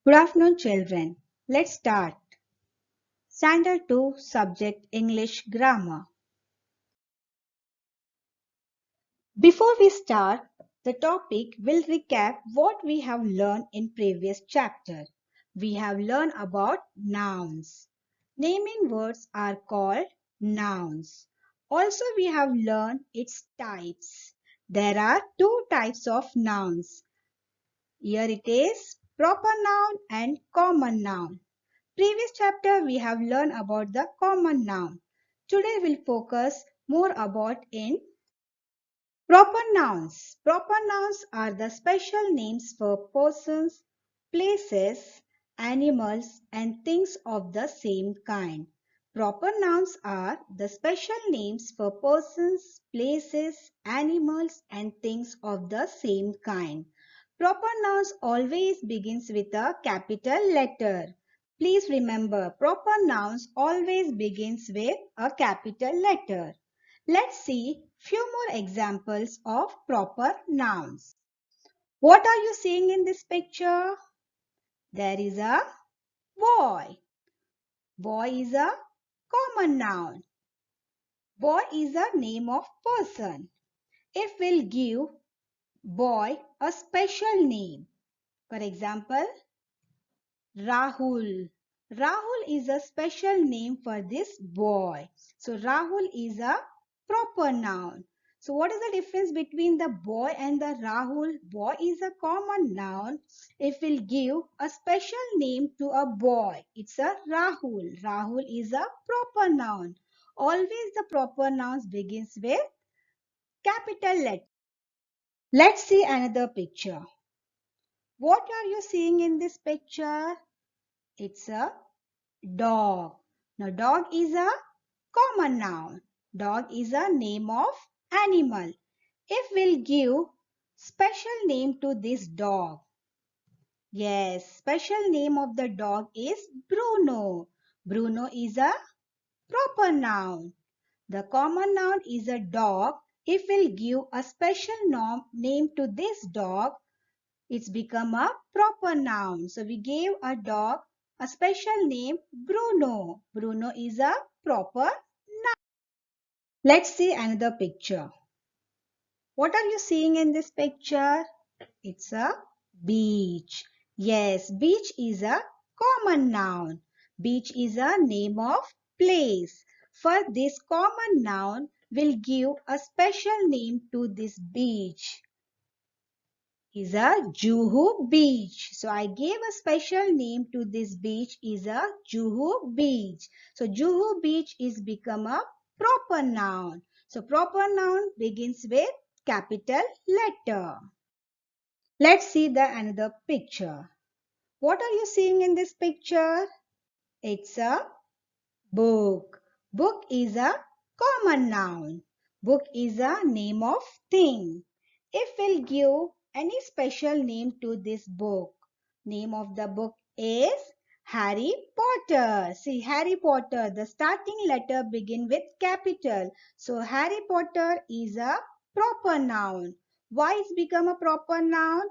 Good afternoon, children. Let's start. Standard 2 Subject English Grammar. Before we start, the topic will recap what we have learned in previous chapter. We have learned about nouns. Naming words are called nouns. Also, we have learned its types. There are two types of nouns. Here it is proper noun and common noun. Previous chapter we have learned about the common noun. Today we'll focus more about in proper nouns. Proper nouns are the special names for persons, places, animals and things of the same kind. Proper nouns are the special names for persons, places, animals and things of the same kind. Proper nouns always begins with a capital letter. Please remember, proper nouns always begins with a capital letter. Let's see few more examples of proper nouns. What are you seeing in this picture? There is a boy. Boy is a common noun. Boy is a name of person. If we'll give boy a special name, for example, Rahul. Rahul is a special name for this boy. So Rahul is a proper noun. So what is the difference between the boy and the Rahul? Boy is a common noun. If we'll give a special name to a boy, it's a Rahul. Rahul is a proper noun. Always the proper nouns begins with capital letter. Let's see another picture. What are you seeing in this picture? It's a dog. Now dog is a common noun. Dog is a name of animal. If we'll give special name to this dog. Yes, special name of the dog is Bruno. Bruno is a proper noun. The common noun is a dog. If we'll give a special name to this dog, it's become a proper noun. So we gave a dog a special name Bruno. Bruno is a proper noun. Let's see another picture. What are you seeing in this picture? It's a beach. Yes, beach is a common noun. Beach is a name of place. For this common noun, we'll give a special name to this beach. Is a Juhu beach. So I gave a special name to this beach is a Juhu beach. So Juhu beach is become a proper noun. So proper noun begins with capital letter. Let's see the another picture. What are you seeing in this picture? It's a book. Book is a common noun. Book is a name of thing. If we'll give any special name to this book, name of the book is Harry Potter. See, Harry Potter, the starting letter begin with capital. So Harry Potter is a proper noun. Why it's become a proper noun?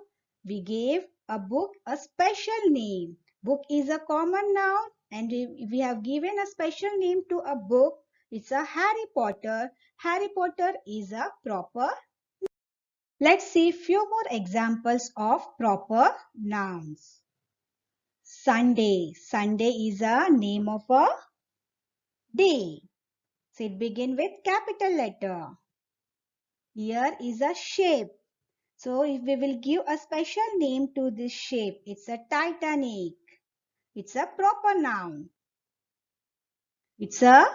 We gave a book a special name. Book is a common noun and we have given a special name to a book. It's a Harry Potter. Harry Potter is a proper. Let's see few more examples of proper nouns. Sunday. Sunday is a name of a day. So it begins with capital letter. Here is a shape. So if we will give a special name to this shape, it's a Titanic. It's a proper noun. It's a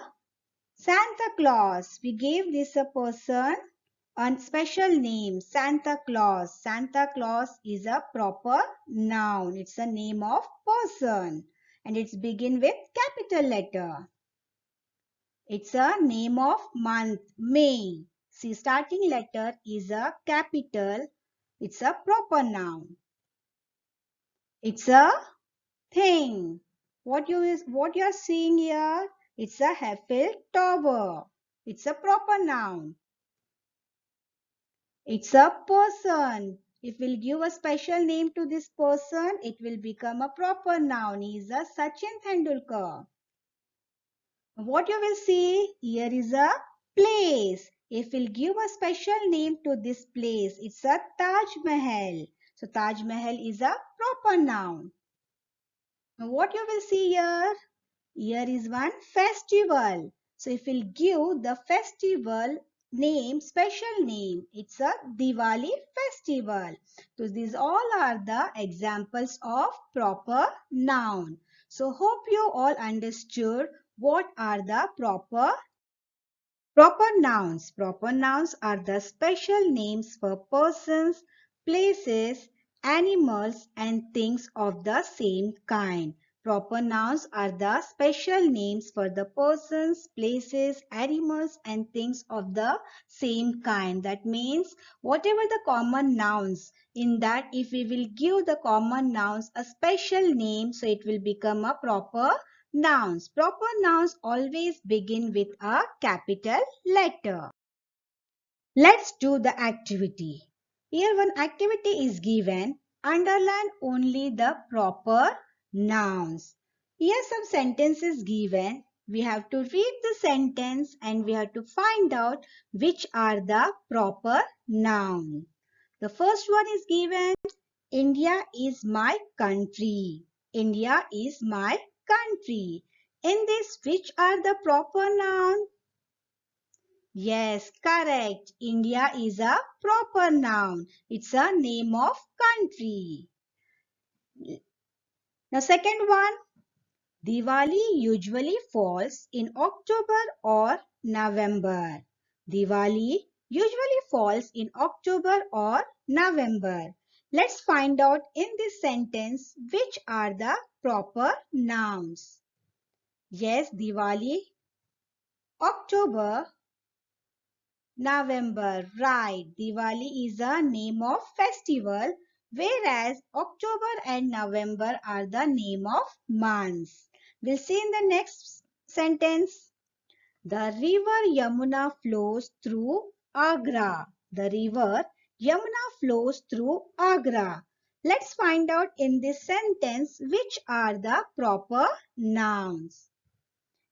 Santa Claus. We gave this a person a special name, Santa Claus. Santa Claus is a proper noun. It's a name of person and it's begin with capital letter. It's a name of month, May. See, starting letter is a capital. It's a proper noun. It's a thing. What you are seeing here? It's a Eiffel Tower. It's a proper noun. It's a person. If we'll give a special name to this person, it will become a proper noun. He is a Sachin Tendulkar. What you will see here is a place. If we'll give a special name to this place, it's a Taj Mahal. So Taj Mahal is a proper noun. Now what you will see here? Here is one festival. So if we'll give the festival name, special name, it's a Diwali festival. So these all are the examples of proper noun. So hope you all understood what are the proper nouns. Proper nouns are the special names for persons, places, animals and things of the same kind. Proper nouns are the special names for the persons, places, animals and things of the same kind. That means whatever the common nouns, in that if we will give the common nouns a special name, so it will become a proper nouns. Proper nouns always begin with a capital letter. Let's do the activity. Here one activity is given. Underline only the proper nouns. Here some sentences given. We have to read the sentence and we have to find out which are the proper noun. The first one is given. India is my country. India is my country. In this, which are the proper noun? Yes, correct. India is a proper noun. It's a name of country. Now, second one, Diwali usually falls in October or November. Diwali usually falls in October or November. Let's find out in this sentence which are the proper nouns. Yes, Diwali, October, November. Right. Diwali is a name of festival, whereas October and November are the name of months. We'll see in the next sentence. The river Yamuna flows through Agra. The river Yamuna flows through Agra. Let's find out in this sentence which are the proper nouns.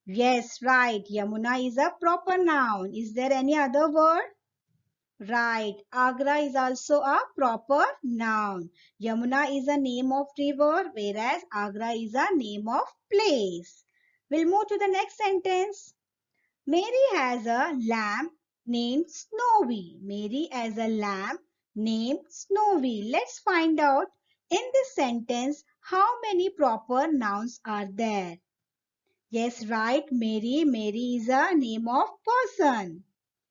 Yes, right. Yamuna is a proper noun. Is there any other word? Right. Agra is also a proper noun. Yamuna is a name of river, whereas Agra is a name of place. We'll move to the next sentence. Mary has a lamb named Snowy. Mary has a lamb named Snowy. Let's find out in this sentence how many proper nouns are there. Yes, right, Mary. Mary is a name of person.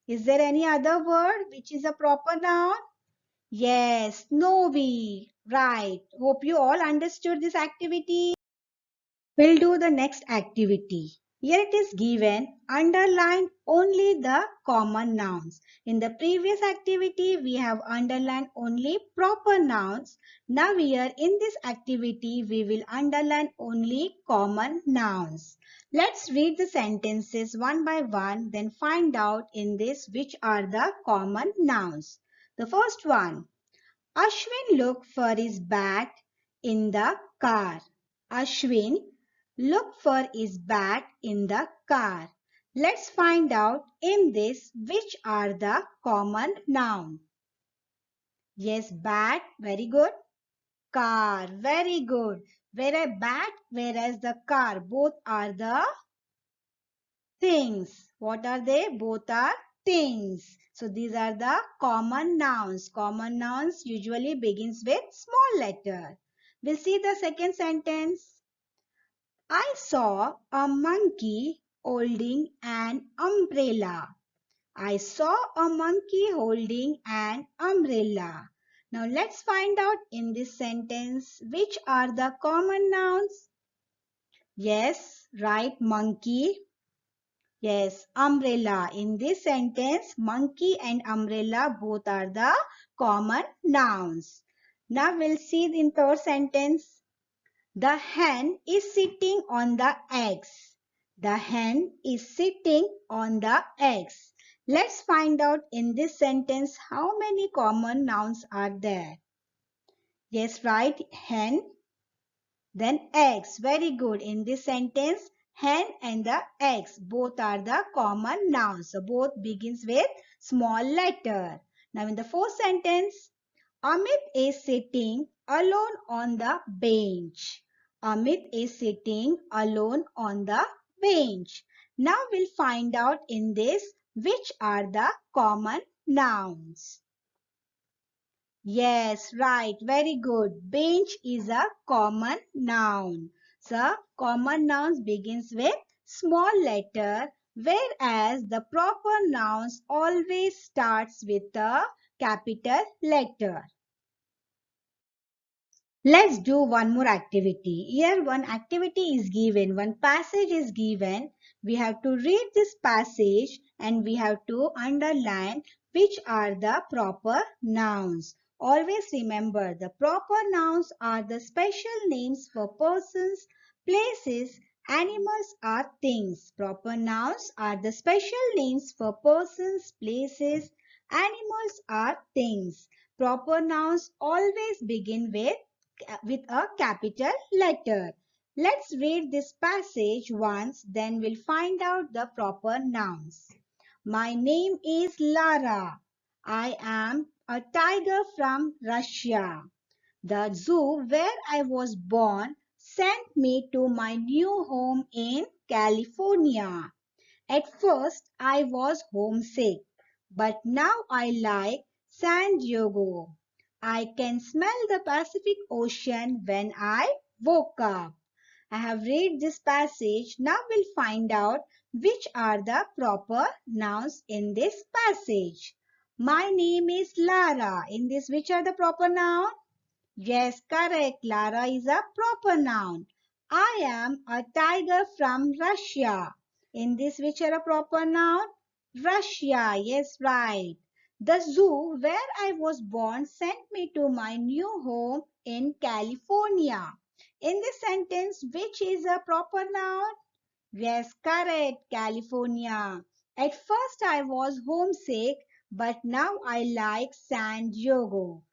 Is there any other word which is a proper noun? Yes, Snowy. Right. Hope you all understood this activity. We'll do the next activity. Here it is given, underline only the common nouns. In the previous activity, we have underlined only proper nouns. Now here in this activity, we will underline only common nouns. Let's read the sentences one by one, then find out in this which are the common nouns. The first one, Ashwin looked for his bat in the car. Ashwin looked for his bat in the car. Let's find out in this which are the common noun. Yes, bat, very good. Car, very good. Whereas bat, whereas the car, both are the things. What are they? Both are things. So these are the common nouns. Common nouns usually begins with small letter. We'll see the second sentence. I saw a monkey holding an umbrella. I saw a monkey holding an umbrella. Now let's find out in this sentence which are the common nouns. Yes, right, monkey. Yes, umbrella. In this sentence, monkey and umbrella both are the common nouns. Now we'll see in third sentence. The hen is sitting on the eggs. The hen is sitting on the eggs. Let's find out in this sentence how many common nouns are there. Yes, right. Hen. Then eggs. Very good. In this sentence, hen and the eggs both are the common nouns. So both begins with small letter. Now in the fourth sentence, Amit is sitting alone on the bench. Amit is sitting alone on the bench. Now we'll find out in this which are the common nouns. Yes, right. Very good. Bench is a common noun. So, common nouns begins with small letter, whereas the proper nouns always starts with a capital letter. Let's do one more activity. Here one activity is given, one passage is given. We have to read this passage and we have to underline which are the proper nouns. Always remember the proper nouns are the special names for persons, places, animals or things. Proper nouns are the special names for persons, places, animals or things. Proper nouns always begin with a capital letter. Let's read this passage once, then we'll find out the proper nouns. My name is Lara. I am a tiger from Russia. The zoo where I was born sent me to my new home in California. At first, I was homesick, but now I like San Diego. I can smell the Pacific Ocean when I woke up. I have read this passage. Now we'll find out which are the proper nouns in this passage. My name is Lara. In this, which are the proper nouns? Yes, correct. Lara is a proper noun. I am a tiger from Russia. In this, which are a proper noun? Russia. Yes, right. The zoo where I was born sent me to my new home in California. In this sentence, which is a proper noun? Yes, correct. California. At first I was homesick, but now I like San Diego.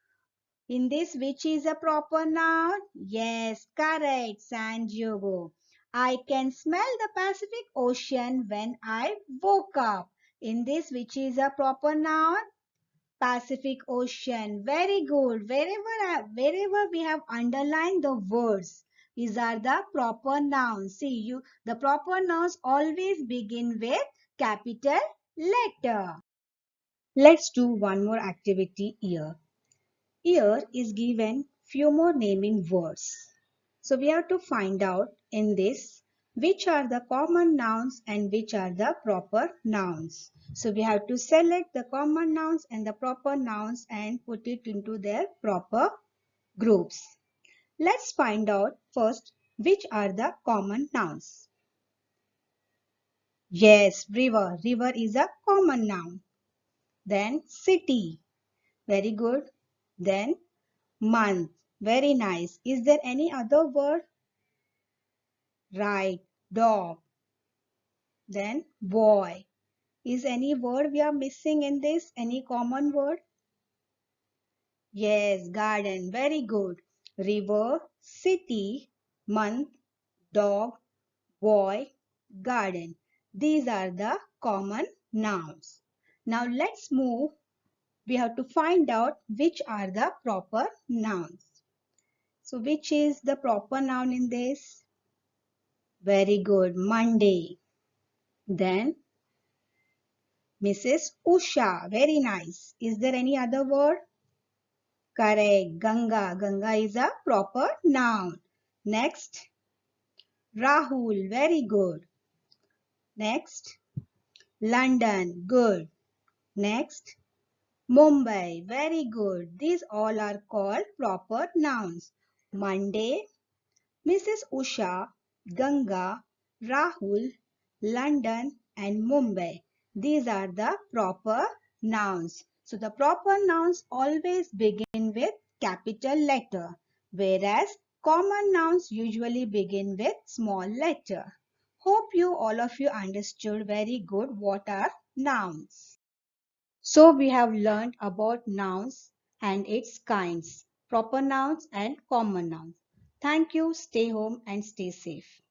In this, which is a proper noun? Yes, correct. San Diego. I can smell the Pacific Ocean when I woke up. In this, which is a proper noun? Pacific Ocean. Very good. Wherever we have underlined the words, these are the proper nouns. See, the proper nouns always begin with capital letter. Let's do one more activity here. Here is given few more naming words. So we have to find out in this which are the common nouns and which are the proper nouns. So we have to select the common nouns and the proper nouns and put it into their proper groups. Let's find out first which are the common nouns. Yes, river. River is a common noun. Then city. Very good. Then month. Very nice. Is there any other word? Right. Dog. Then boy. Is any word we are missing in this? Any common word? Yes. Garden. Very good. River, city, month, dog, boy, garden. These are the common nouns. Now let's move. We have to find out which are the proper nouns. So which is the proper noun in this? Very good. Monday. Then Mrs. Usha. Very nice. Is there any other word? Correct. Ganga. Ganga is a proper noun. Next. Rahul. Very good. Next. London. Good. Next. Mumbai. Very good. These all are called proper nouns. Monday, Mrs. Usha, Ganga, Rahul, London and Mumbai. These are the proper nouns. So the proper nouns always begin with capital letter, whereas common nouns usually begin with small letter. Hope all of you understood very good what are nouns. So we have learned about nouns and its kinds. proper nouns and common nouns. Thank you. Stay home and stay safe.